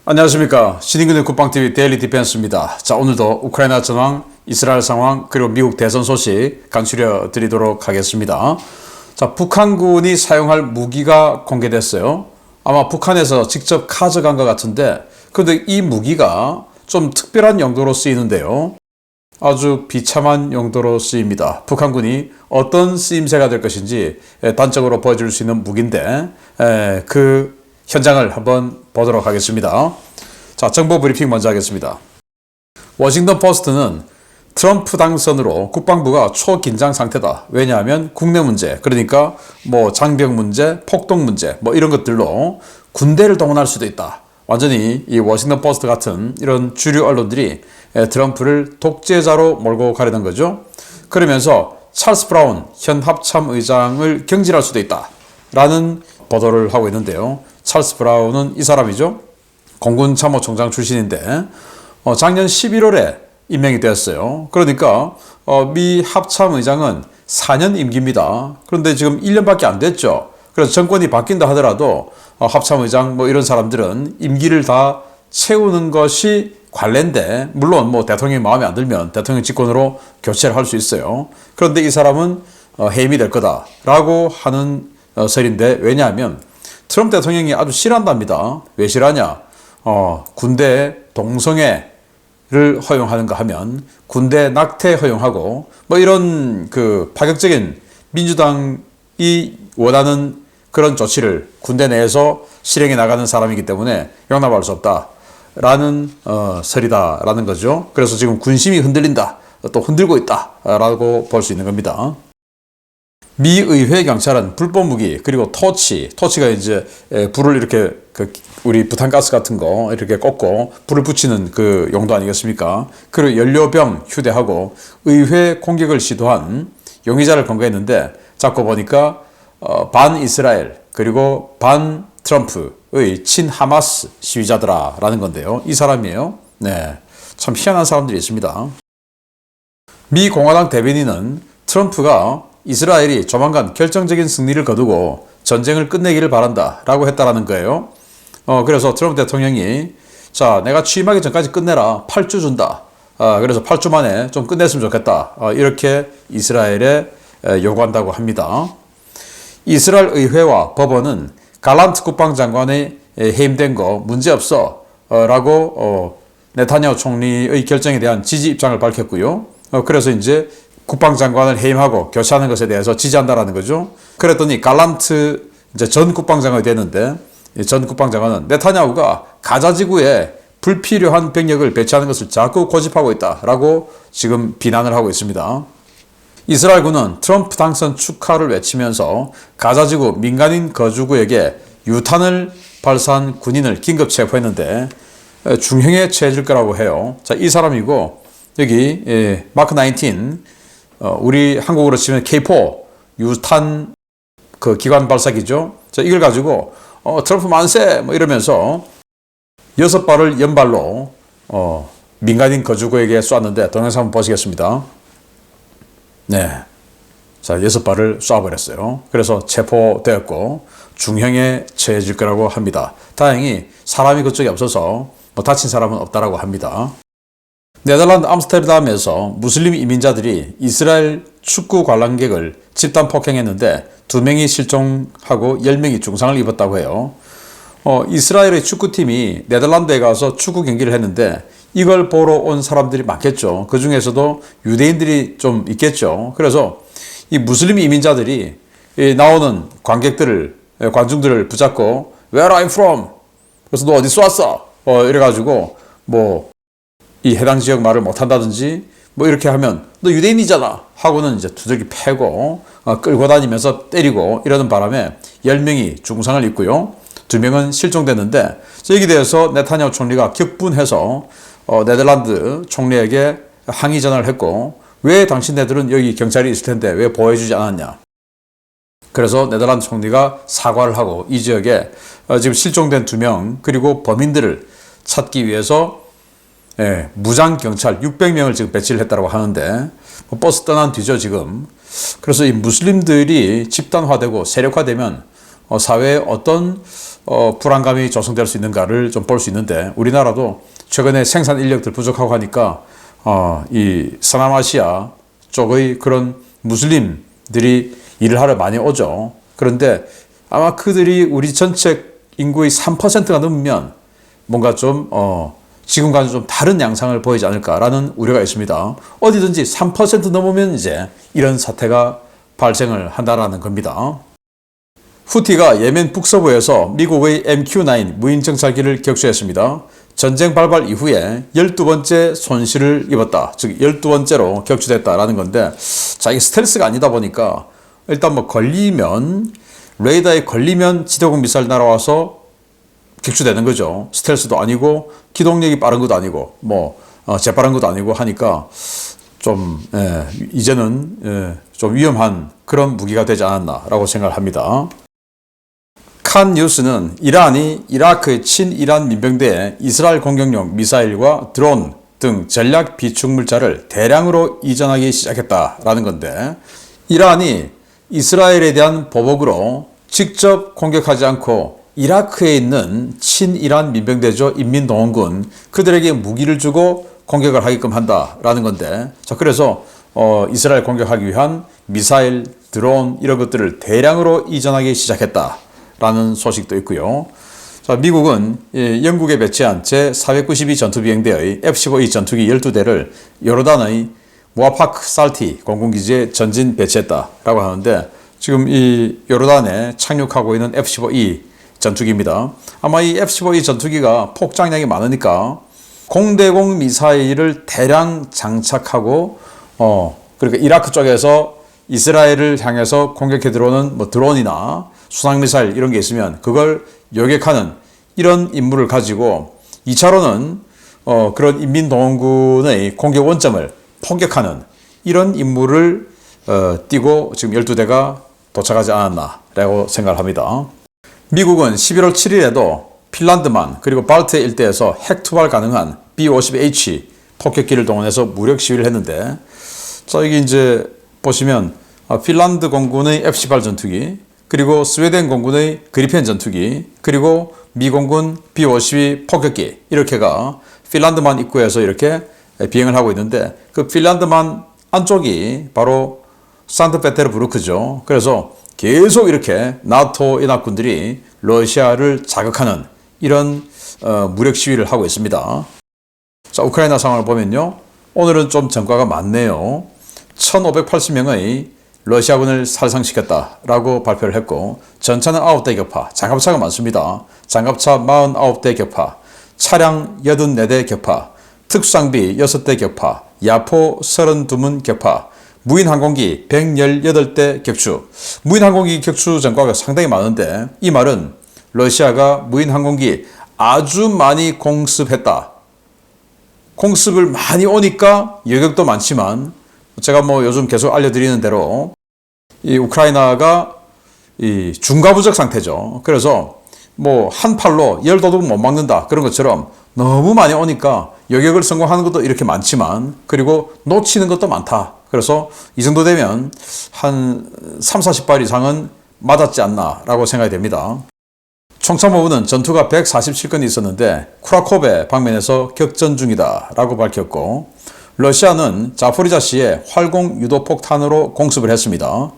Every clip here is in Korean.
안녕하십니까. 신인근의 국방TV 데일리 디펜스입니다. 자, 오늘도 우크라이나 전황, 이스라엘 상황, 그리고 미국 대선 소식 간추려 드리도록 하겠습니다. 자, 북한군이 사용할 무기가 공개됐어요. 아마 북한에서 직접 가져간 것 같은데, 그런데 이 무기가 좀 특별한 용도로 쓰이는데요. 아주 비참한 용도로 쓰입니다. 북한군이 어떤 쓰임새가 될 것인지 단적으로 보여줄 수 있는 무기인데, 그 현장을 한번 보도록 하겠습니다. 자, 정보 브리핑 먼저 하겠습니다. 워싱턴 포스트는 트럼프 당선으로 국방부가 초긴장 상태다. 왜냐하면 국내 문제, 그러니까 장병 문제, 폭동 문제 이런 것들로 군대를 동원할 수도 있다. 완전히 이 워싱턴 포스트 같은 이런 주류 언론들이 트럼프를 독재자로 몰고 가려는 거죠. 그러면서 찰스 브라운 현 합참의장을 경질할 수도 있다. 라는 보도를 하고 있는데요. 찰스 브라운은 이 사람이죠. 공군 참모총장 출신인데 작년 11월에 임명이 되었어요. 그러니까 미 합참의장은 4년 임기입니다. 그런데 지금 1년밖에 안 됐죠. 그래서 정권이 바뀐다 하더라도 합참의장 이런 사람들은 임기를 다 채우는 것이 관례인데, 물론 대통령이 마음에 안 들면 대통령 직권으로 교체를 할 수 있어요. 그런데 이 사람은 해임이 될 거다라고 하는 설인데, 왜냐하면 트럼프 대통령이 아주 싫어한답니다. 왜 싫어하냐? 군대 동성애를 허용하는가 하면 군대 낙태 허용하고 이런 그 파격적인 민주당이 원하는 그런 조치를 군대 내에서 실행해 나가는 사람이기 때문에 용납할 수 없다라는 설이다라는 거죠. 그래서 지금 군심이 흔들린다, 또 흔들고 있다라고 볼 수 있는 겁니다. 미 의회 경찰은 불법 무기 그리고 토치가 이제 불을 이렇게 우리 부탄가스 같은 거 이렇게 꽂고 불을 붙이는 그 용도 아니겠습니까? 그리고 연료병 휴대하고 의회 공격을 시도한 용의자를 검거했는데, 자꾸 보니까 반 이스라엘 그리고 반 트럼프의 친하마스 시위자들아라는 건데요. 이 사람이에요. 네, 참 희한한 사람들이 있습니다. 미 공화당 대변인은 트럼프가 이스라엘이 조만간 결정적인 승리를 거두고 전쟁을 끝내기를 바란다 라고 했다라는 거예요. 그래서 트럼프 대통령이 내가 취임하기 전까지 끝내라, 8주 준다. 그래서 8주 만에 좀 끝냈으면 좋겠다. 이렇게 이스라엘에 요구한다고 합니다. 이스라엘 의회와 법원은 갈란트 국방장관이 해임된 거 문제없어 라고 네타냐후 총리의 결정에 대한 지지 입장을 밝혔고요. 그래서 이제 국방장관을 해임하고 교체하는 것에 대해서 지지한다라는 거죠. 그랬더니 갈란트 이제 전 국방장관이 됐는데, 전 국방장관은 네타냐후가 가자지구에 불필요한 병력을 배치하는 것을 자꾸 고집하고 있다라고 지금 비난을 하고 있습니다. 이스라엘군은 트럼프 당선 축하를 외치면서 가자지구 민간인 거주구에게 유탄을 발사한 군인을 긴급 체포했는데 중형에 처해질 거라고 해요. 이 사람이고, 여기 마크 19 우리 한국으로 치면 K4 유탄 그 기관 발사기죠. 이걸 가지고 트럼프 만세 이러면서 6발을 연발로 민간인 거주구에게 쐈는데, 동영상 한번 보시겠습니다. 네, 6발을 쏴버렸어요. 그래서 체포되었고 중형에 처해질 거라고 합니다. 다행히 사람이 그쪽에 없어서 다친 사람은 없다라고 합니다. 네덜란드 암스테르담에서 무슬림 이민자들이 이스라엘 축구 관람객을 집단 폭행했는데 2명이 실종하고 10명이 중상을 입었다고 해요. 이스라엘의 축구팀이 네덜란드에 가서 축구 경기를 했는데 이걸 보러 온 사람들이 많겠죠. 그 중에서도 유대인들이 좀 있겠죠. 그래서 이 무슬림 이민자들이 나오는 관중들을 붙잡고 Where I'm from? 그래서 너 어디서 왔어? 이래가지고 이 해당 지역 말을 못한다든지 이렇게 하면 너 유대인이잖아 하고는 이제 두들기 패고 끌고 다니면서 때리고 이러는 바람에 10명이 중상을 입고요. 2명은 실종됐는데, 여기에 대해서 네타냐후 총리가 격분해서 네덜란드 총리에게 항의 전화를 했고, 왜 당신네들은 여기 경찰이 있을 텐데 왜 보호해주지 않았냐. 그래서 네덜란드 총리가 사과를 하고 이 지역에 지금 실종된 2명 그리고 범인들을 찾기 위해서 무장 경찰 600명을 지금 배치를 했다고 하는데, 버스 떠난 뒤죠 지금. 그래서 이 무슬림들이 집단화되고 세력화되면 사회에 어떤 불안감이 조성될 수 있는가를 좀 볼 수 있는데, 우리나라도 최근에 생산 인력들 부족하고 하니까 이 서남아시아 쪽의 그런 무슬림들이 일을 하러 많이 오죠. 그런데 아마 그들이 우리 전체 인구의 3%가 넘으면 뭔가 좀 지금과는 좀 다른 양상을 보이지 않을까라는 우려가 있습니다. 어디든지 3% 넘으면 이제 이런 사태가 발생을 한다라는 겁니다. 후티가 예멘 북서부에서 미국의 MQ-9 무인 정찰기를 격추했습니다. 전쟁 발발 이후에 12번째 손실을 입었다. 즉 12번째로 격추됐다라는 건데, 자, 이게 스텔스가 아니다 보니까 일단 뭐 걸리면, 레이더에 걸리면 지도공 미사일 날아와서 격추되는 거죠. 스텔스도 아니고 기동력이 빠른 것도 아니고 뭐 재빠른 것도 아니고 하니까 좀 이제는 좀 위험한 그런 무기가 되지 않았나라고 생각을 합니다. 칸 뉴스는 이란이 이라크의 친이란 민병대에 이스라엘 공격용 미사일과 드론 등 전략 비축물자를 대량으로 이전하기 시작했다라는 건데, 이란이 이스라엘에 대한 보복으로 직접 공격하지 않고 이라크에 있는 친이란 민병대죠, 인민동원군, 그들에게 무기를 주고 공격을 하게끔 한다라는 건데, 자, 그래서 이스라엘 공격하기 위한 미사일, 드론 이런 것들을 대량으로 이전하기 시작했다라는 소식도 있고요. 자, 미국은 영국에 배치한 제492 전투비행대의 F-15E 전투기 12대를 요르단의 무아파크 살티 공군기지에 전진 배치했다라고 하는데, 지금 이 요르단에 착륙하고 있는 F-15E 전투기입니다. 아마 이 F-15E 전투기가 폭장량이 많으니까 공대공 미사일을 대량 장착하고 그러니까 이라크 쪽에서 이스라엘을 향해서 공격해 들어오는 뭐 드론이나 순항미사일 이런 게 있으면 그걸 요격하는 이런 임무를 가지고, 2차로는 그런 인민동원군의 공격 원점을 폭격하는 이런 임무를 띄고 지금 12대가 도착하지 않았나라고 생각을 합니다. 미국은 11월 7일에도 핀란드만 그리고 발트 일대에서 핵 투발 가능한 B-50H 폭격기를 동원해서 무력 시위를 했는데, 자, 여기 이제 보시면 핀란드 공군의 F-18 전투기, 그리고 스웨덴 공군의 그리펜 전투기, 그리고 미 공군 B-52 폭격기, 이렇게가 핀란드만 입구에서 이렇게 비행을 하고 있는데, 그 핀란드만 안쪽이 바로 산트페테르부르크죠. 그래서 계속 이렇게 나토 연합군들이 러시아를 자극하는 이런 무력 시위를 하고 있습니다. 자, 우크라이나 상황을 보면요, 오늘은 좀 전과가 많네요. 1580명의 러시아군을 살상시켰다라고 발표를 했고, 전차는 9대 격파, 장갑차가 많습니다. 장갑차 49대 격파, 차량 84대 격파, 특수장비 6대 격파, 야포 32문 격파, 무인항공기 118대 격추. 무인항공기 격추 전과가 상당히 많은데, 이 말은 러시아가 무인항공기 아주 많이 공습했다. 공습을 많이 오니까 여격도 많지만, 제가 뭐 요즘 계속 알려드리는 대로 이 우크라이나가 이 중과부적 상태죠. 그래서 뭐 한 팔로 열 도둑 못 막는다 그런 것처럼 너무 많이 오니까 여격을 성공하는 것도 이렇게 많지만, 그리고 놓치는 것도 많다. 그래서 이 정도 되면 한 3, 40발 이상은 맞았지 않나 라고 생각이 됩니다. 총참모부는 전투가 147건이 있었는데 쿠라코베 방면에서 격전 중이다 라고 밝혔고, 러시아는 자포리자시에 활공 유도 폭탄으로 공습을 했습니다.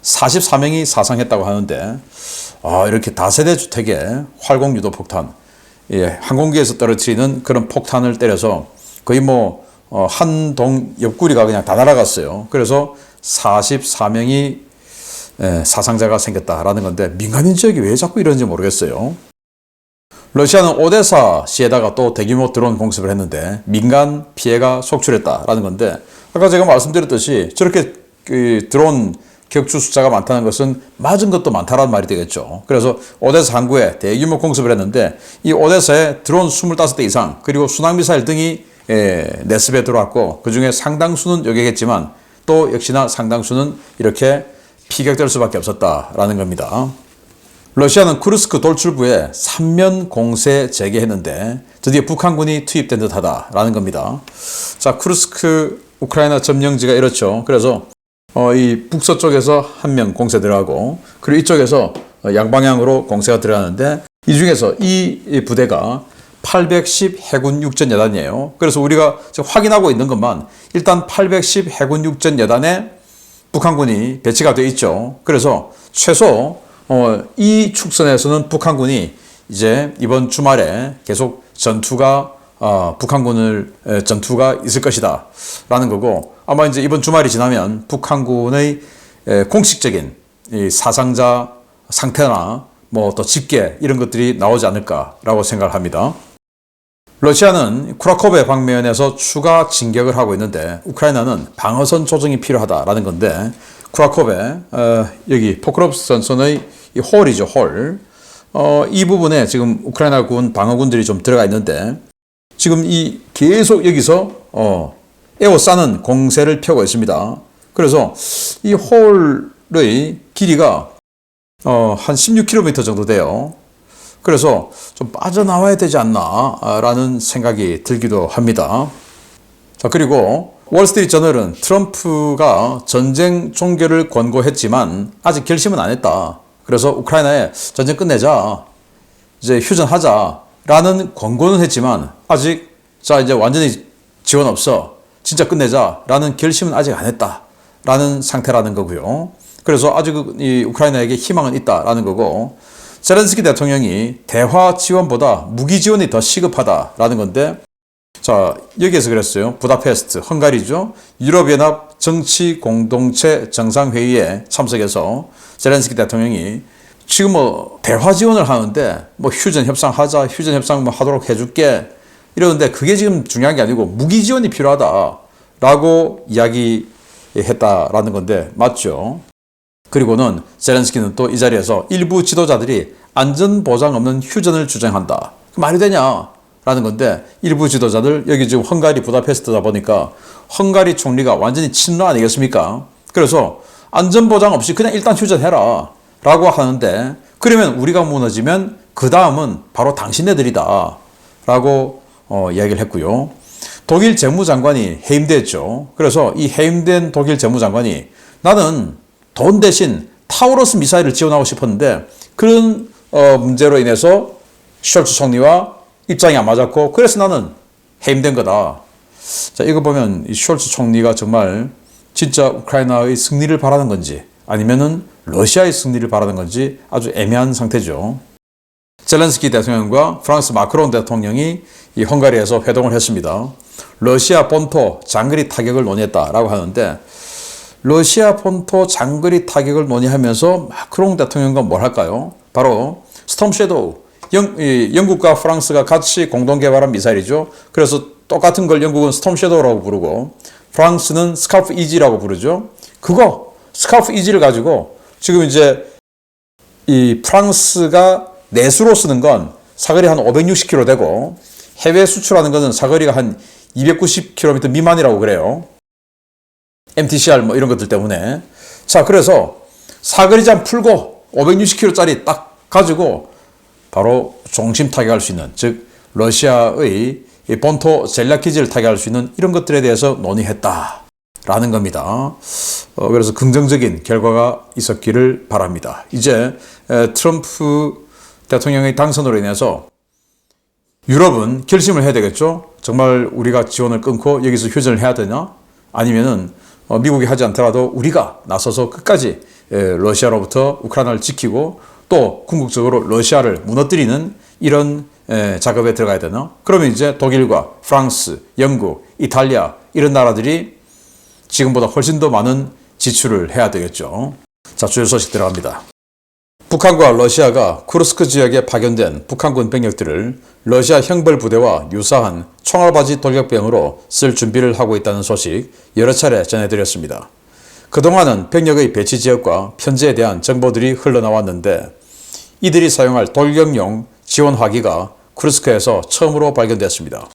44명이 사상했다고 하는데, 이렇게 다세대 주택에 활공 유도 폭탄, 항공기에서 떨어뜨리는 그런 폭탄을 때려서 거의 뭐 한 동 옆구리가 그냥 다 날아갔어요. 그래서 44명이 사상자가 생겼다라는 건데, 민간인 지역이 왜 자꾸 이러는지 모르겠어요. 러시아는 오데사시에다가 또 대규모 드론 공습을 했는데 민간 피해가 속출했다라는 건데, 아까 제가 말씀드렸듯이 저렇게 그 드론 격추 숫자가 많다는 것은 맞은 것도 많다라는 말이 되겠죠. 그래서 오데사 항구에 대규모 공습을 했는데, 이 오데사에 드론 25대 이상 그리고 순항미사일 등이 내습에 들어왔고, 그 중에 상당수는 요격했지만 또 역시나 상당수는 이렇게 피격될 수밖에 없었다라는 겁니다. 러시아는 쿠르스크 돌출부에 3면 공세 재개했는데 드디어 북한군이 투입된 듯하다라는 겁니다. 자, 쿠르스크 우크라이나 점령지가 이렇죠. 그래서 이 북서쪽에서 한 명 공세 들어가고, 그리고 이쪽에서 양방향으로 공세가 들어가는데, 이 중에서 이 부대가 810 해군 육전 여단이에요. 그래서 우리가 지금 확인하고 있는 것만 일단 810 해군 육전 여단에 북한군이 배치가 되어 있죠. 그래서 최소 이 축선에서는 북한군이 이제 이번 주말에 계속 북한군을 전투가 있을 것이다 라는 거고, 아마 이제 이번 주말이 지나면 북한군의 공식적인 이 사상자 상태나 뭐 또 집계 이런 것들이 나오지 않을까라고 생각을 합니다. 러시아는 쿠라코베 방면에서 추가 진격을 하고 있는데 우크라이나는 방어선 조정이 필요하다라는 건데, 쿠라코베 여기 포크롭스 전선의 이 홀이죠, 홀. 이 부분에 지금 우크라이나군 방어군들이 좀 들어가 있는데 지금 이 계속 여기서 에워싸는 공세를 펴고 있습니다. 그래서 이 홀의 길이가 한 16km 정도 돼요. 그래서 좀 빠져나와야 되지 않나 라는 생각이 들기도 합니다. 자, 그리고 월스트리트 저널은 트럼프가 전쟁 종결을 권고했지만 아직 결심은 안 했다. 그래서 우크라이나에 전쟁 끝내자, 이제 휴전하자 라는 권고는 했지만 아직 이제 완전히 지원 없어, 진짜 끝내자 라는 결심은 아직 안 했다 라는 상태라는 거고요. 그래서 아직 이 우크라이나에게 희망은 있다라는 거고, 젤렌스키 대통령이 대화 지원보다 무기 지원이 더 시급하다라는 건데, 자, 여기에서 그랬어요. 부다페스트, 헝가리죠. 유럽연합 정치 공동체 정상회의에 참석해서 젤렌스키 대통령이 지금 뭐 대화 지원을 하는데 뭐 휴전 협상하자, 휴전 협상 뭐 하도록 해줄게 이러는데 그게 지금 중요한 게 아니고 무기 지원이 필요하다라고 이야기했다라는 건데 맞죠? 그리고는 젤렌스키는 또 이 자리에서 일부 지도자들이 안전보장 없는 휴전을 주장한다. 말이 되냐? 라는 건데, 일부 지도자들, 여기 지금 헝가리 부다페스트다 보니까 헝가리 총리가 완전히 친러 아니겠습니까? 그래서 안전보장 없이 그냥 일단 휴전해라 라고 하는데, 그러면 우리가 무너지면 그 다음은 바로 당신네들이다 라고 이야기를 했고요. 독일 재무장관이 해임됐죠. 그래서 이 해임된 독일 재무장관이 나는 돈 대신 타우러스 미사일을 지원하고 싶었는데 그런 문제로 인해서 숄츠 총리와 입장이 안 맞았고 그래서 나는 해임된 거다. 자, 이거 보면 이 숄츠 총리가 정말 진짜 우크라이나의 승리를 바라는 건지 아니면은 러시아의 승리를 바라는 건지 아주 애매한 상태죠. 젤렌스키 대통령과 프랑스 마크롱 대통령이 이 헝가리에서 회동을 했습니다. 러시아 본토 장거리 타격을 논의했다라고 하는데, 러시아 본토 장거리 타격을 논의하면서 마크롱 대통령과 뭘 할까요? 바로 스톰 섀도우, 영국과 프랑스가 같이 공동 개발한 미사일이죠. 그래서 똑같은 걸 영국은 스톰 섀도우라고 부르고 프랑스는 스카프 이지라고 부르죠. 그거 스카프 이지를 가지고 지금 이제 이 프랑스가 내수로 쓰는 건 사거리 한 560km 되고 해외 수출하는 거는 사거리가 한 290km 미만이라고 그래요. MTCR 뭐 이런 것들 때문에. 자, 그래서 사거리장 풀고 560km짜리 딱 가지고 바로 중심 타격할 수 있는, 즉 러시아의 본토 전략 기지를 타격할 수 있는 이런 것들에 대해서 논의했다라는 겁니다. 그래서 긍정적인 결과가 있었기를 바랍니다. 이제 트럼프 대통령의 당선으로 인해서 유럽은 결심을 해야 되겠죠. 정말 우리가 지원을 끊고 여기서 휴전을 해야 되나? 아니면은 미국이 하지 않더라도 우리가 나서서 끝까지 러시아로부터 우크라이나를 지키고 또 궁극적으로 러시아를 무너뜨리는 이런 작업에 들어가야 되나? 그러면 이제 독일과 프랑스, 영국, 이탈리아 이런 나라들이 지금보다 훨씬 더 많은 지출을 해야 되겠죠. 자, 주요 소식 들어갑니다. 북한과 러시아가 쿠르스크 지역에 파견된 북한군 병력들을 러시아 형벌 부대와 유사한 총알바지 돌격병으로 쓸 준비를 하고 있다는 소식 여러 차례 전해드렸습니다. 그동안은 병력의 배치 지역과 편제에 대한 정보들이 흘러나왔는데 이들이 사용할 돌격용 지원 화기가 쿠르스크에서 처음으로 발견됐습니다.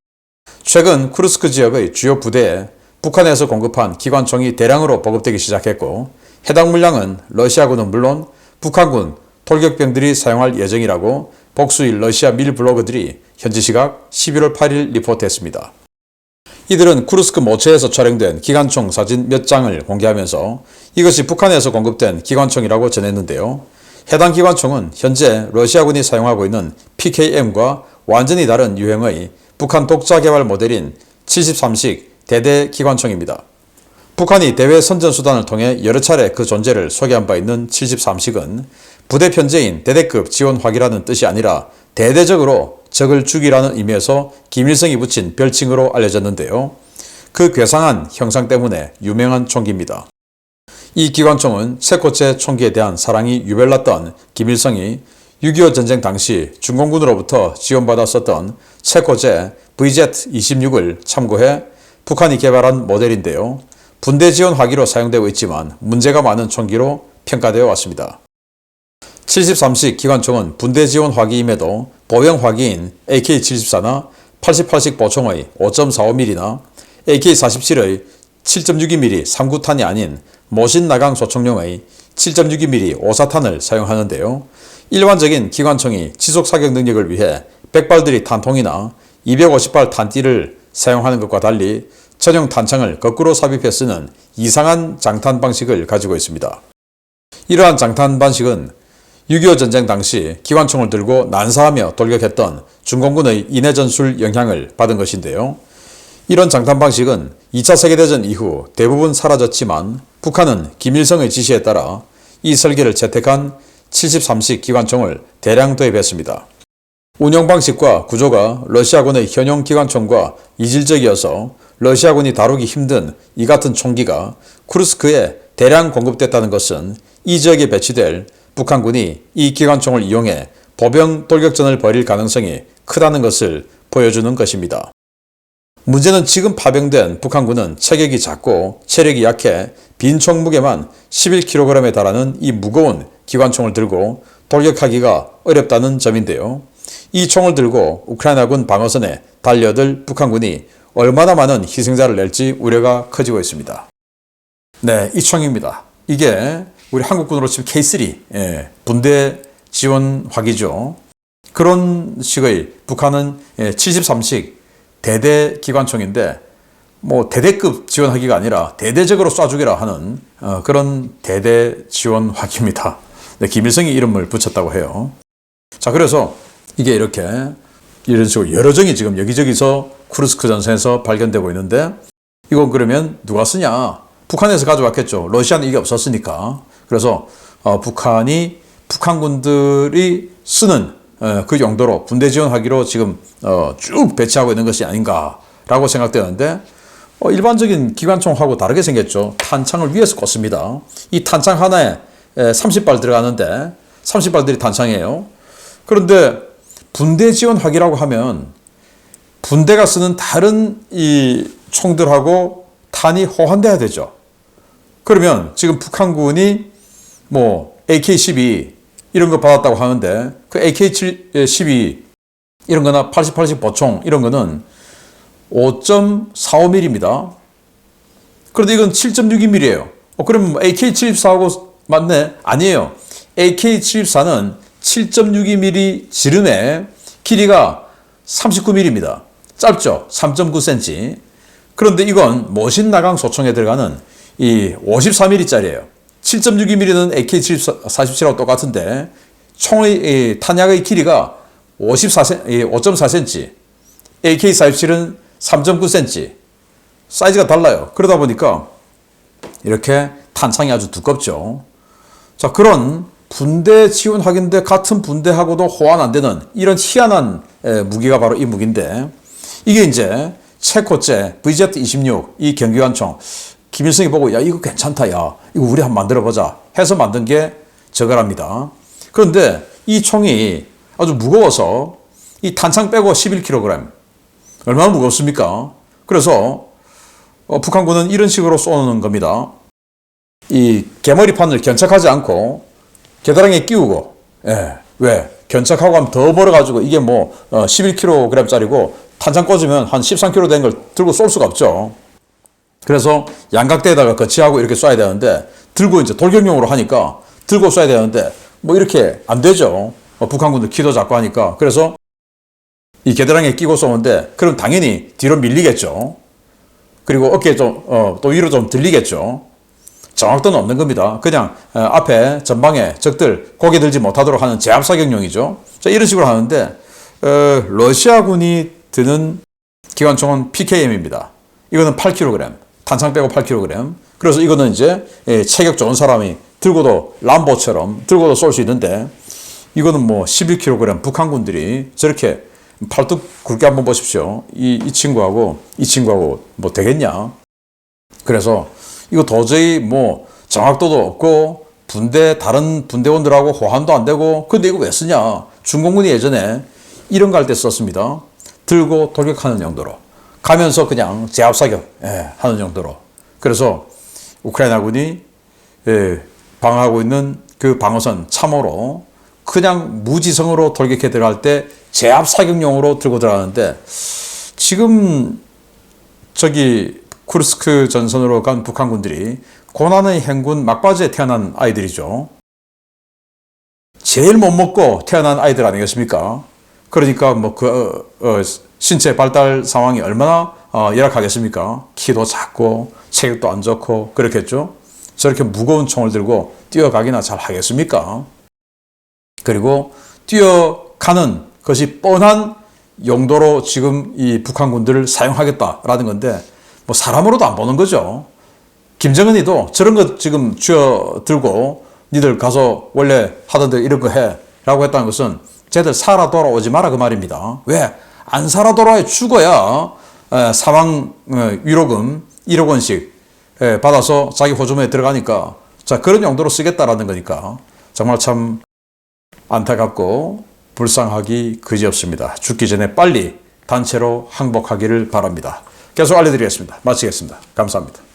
최근 쿠르스크 지역의 주요 부대에 북한에서 공급한 기관총이 대량으로 보급되기 시작했고 해당 물량은 러시아군은 물론 북한군 돌격병들이 사용할 예정이라고 복수일 러시아 밀 블로거들이 현지 시각 11월 8일 리포트했습니다. 이들은 쿠르스크 모처에서 촬영된 기관총 사진 몇 장을 공개하면서 이것이 북한에서 공급된 기관총이라고 전했는데요. 해당 기관총은 현재 러시아군이 사용하고 있는 PKM과 완전히 다른 유형의 북한 독자 개발 모델인 73식 대대 기관총입니다. 북한이 대외 선전수단을 통해 여러 차례 그 존재를 소개한 바 있는 73식은 부대 편제인 대대급 지원화기라는 뜻이 아니라 대대적으로 적을 죽이라는 의미에서 김일성이 붙인 별칭으로 알려졌는데요. 그 괴상한 형상 때문에 유명한 총기입니다. 이 기관총은 세 번째 총기에 대한 사랑이 유별났던 김일성이 6.25 전쟁 당시 중공군으로부터 지원받았었던 체코제 VZ-26을 참고해 북한이 개발한 모델인데요. 분대 지원 화기로 사용되고 있지만 문제가 많은 총기로 평가되어 왔습니다. 73식 기관총은 분대 지원 화기임에도 보병 화기인 AK-74나 88식 보총의 5.45mm나 AK-47의 7.62mm 3구탄이 아닌 모신 나강 소총용의 7.62mm 5사탄을 사용하는데요. 일반적인 기관총이 지속 사격 능력을 위해 100발들이 탄통이나 250발 탄띠를 사용하는 것과 달리 전용 탄창을 거꾸로 삽입해 쓰는 이상한 장탄 방식을 가지고 있습니다. 이러한 장탄 방식은 6.25 전쟁 당시 기관총을 들고 난사하며 돌격했던 중공군의 인해 전술 영향을 받은 것인데요. 이런 장탄 방식은 2차 세계대전 이후 대부분 사라졌지만 북한은 김일성의 지시에 따라 이 설계를 채택한 73식 기관총을 대량 도입했습니다. 운영 방식과 구조가 러시아군의 현용 기관총과 이질적이어서 러시아군이 다루기 힘든 이 같은 총기가 쿠르스크에 대량 공급됐다는 것은 이 지역에 배치될 북한군이 이 기관총을 이용해 보병 돌격전을 벌일 가능성이 크다는 것을 보여주는 것입니다. 문제는 지금 파병된 북한군은 체격이 작고 체력이 약해 빈 총 무게만 11kg에 달하는 이 무거운 기관총을 들고 돌격하기가 어렵다는 점인데요. 이 총을 들고 우크라이나군 방어선에 달려들 북한군이 얼마나 많은 희생자를 낼지 우려가 커지고 있습니다. 네, 이 총입니다. 이게 우리 한국군으로 치면 K3 분대 지원 화기죠. 그런 식의 북한은 73식 대대 기관총인데 뭐 대대급 지원화기가 아니라 대대적으로 쏴주기라 하는 그런 대대 지원 화기입니다. 네, 김일성이 이름을 붙였다고 해요. 자, 그래서 이게 이렇게 이런 식으로 여러 정이 지금 여기저기서 쿠르스크 전선에서 발견되고 있는데 이건 그러면 누가 쓰냐? 북한에서 가져왔겠죠. 러시아는 이게 없었으니까. 그래서 북한이 북한군들이 쓰는 그 용도로 분대 지원하기로 지금 쭉 배치하고 있는 것이 아닌가라고 생각되는데 일반적인 기관총하고 다르게 생겼죠. 탄창을 위에서 꽂습니다. 이 탄창 하나에 30발 들어가는데 30발들이 탄창이에요. 그런데 분대 지원화기라고 하면 분대가 쓰는 다른 이 총들하고 탄이 호환돼야 되죠. 그러면 지금 북한군이 뭐 AK-12 이런 거 받았다고 하는데 그 AK-12 이런 거나 88식 보총 이런 거는 5.45mm입니다. 그런데 이건 7.62mm예요. 그러면 AK-74하고 맞네? 아니에요. AK-74는 7.62mm 지름에 길이가 39mm입니다. 짧죠? 3.9cm. 그런데 이건 모신 나강 소총에 들어가는 이 54mm짜리예요. 7.62mm는 AK-47하고 똑같은데 총의 탄약의 길이가 5.4cm, AK-47은 3.9cm. 사이즈가 달라요. 그러다 보니까 이렇게 탄창이 아주 두껍죠. 자, 그런 분대 지원하기인데 같은 분대하고도 호환 안 되는 이런 희한한 무기가 바로 이 무기인데 이게 이제 체코제 VZ-26 이 경기관총 김일성이 보고 야 이거 괜찮다 야 이거 우리 한번 만들어보자 해서 만든 게 저거랍니다. 그런데 이 총이 아주 무거워서 이 탄창 빼고 11kg 얼마나 무겁습니까? 그래서 북한군은 이런 식으로 쏘는 겁니다. 이 개머리판을 견착하지 않고 계다랑에 끼우고 왜? 견착하고 하면 더 벌어가지고 이게 뭐 11kg짜리고 탄창 꽂으면 한 13kg 된 걸 들고 쏠 수가 없죠. 그래서 양각대에다가 거치하고 이렇게 쏴야 되는데 들고 이제 돌격용으로 하니까 들고 쏴야 되는데 뭐 이렇게 안 되죠. 북한군들 키도 작고 하니까. 그래서 이 계다랑에 끼고 쏘는데 그럼 당연히 뒤로 밀리겠죠. 그리고 어깨 좀 또 위로 좀 들리겠죠. 정확도는 없는 겁니다. 그냥 앞에 전방에 적들 고개 들지 못하도록 하는 제압사격용이죠. 자, 이런 식으로 하는데 러시아군이 드는 기관총은 PKM입니다. 이거는 8kg, 탄창 빼고 8kg. 그래서 이거는 이제 체격 좋은 사람이 들고도 람보처럼 들고도 쏠 수 있는데, 이거는 뭐 11kg 북한군들이 저렇게 팔뚝 굵게 한번 보십시오. 이 친구하고 이 친구하고 뭐 되겠냐? 그래서 이거 도저히 뭐 정확도도 없고 다른 분대원들하고 호환도 안 되고, 근데 이거 왜 쓰냐? 중공군이 예전에 이런 거 할 때 썼습니다. 들고 돌격하는 용도로. 가면서 그냥 제압사격 하는 용도로. 그래서 우크라이나군이 방어하고 있는 그 방어선 참호로 그냥 무지성으로 돌격해 들어갈 때 제압사격용으로 들고 들어가는데, 지금 저기 쿠르스크 전선으로 간 북한군들이 고난의 행군 막바지에 태어난 아이들이죠. 제일 못 먹고 태어난 아이들 아니겠습니까? 그러니까 뭐 신체 발달 상황이 얼마나 열악하겠습니까? 키도 작고 체격도 안 좋고 그렇겠죠. 저렇게 무거운 총을 들고 뛰어가기나 잘 하겠습니까? 그리고 뛰어가는 것이 뻔한 용도로 지금 이 북한군들을 사용하겠다라는 건데, 뭐 사람으로도 안 보는 거죠. 김정은이도 저런 거 지금 쥐어들고 니들 가서 원래 하던 데 이런 거 해 라고 했다는 것은 쟤들 살아 돌아오지 마라 그 말입니다. 왜? 안 살아 돌아와 죽어야 사망 위로금 1억 원씩 받아서 자기 호주머니에 들어가니까, 자, 그런 용도로 쓰겠다라는 거니까 정말 참 안타깝고 불쌍하기 그지없습니다. 죽기 전에 빨리 단체로 항복하기를 바랍니다. 계속 알려드리겠습니다. 마치겠습니다. 감사합니다.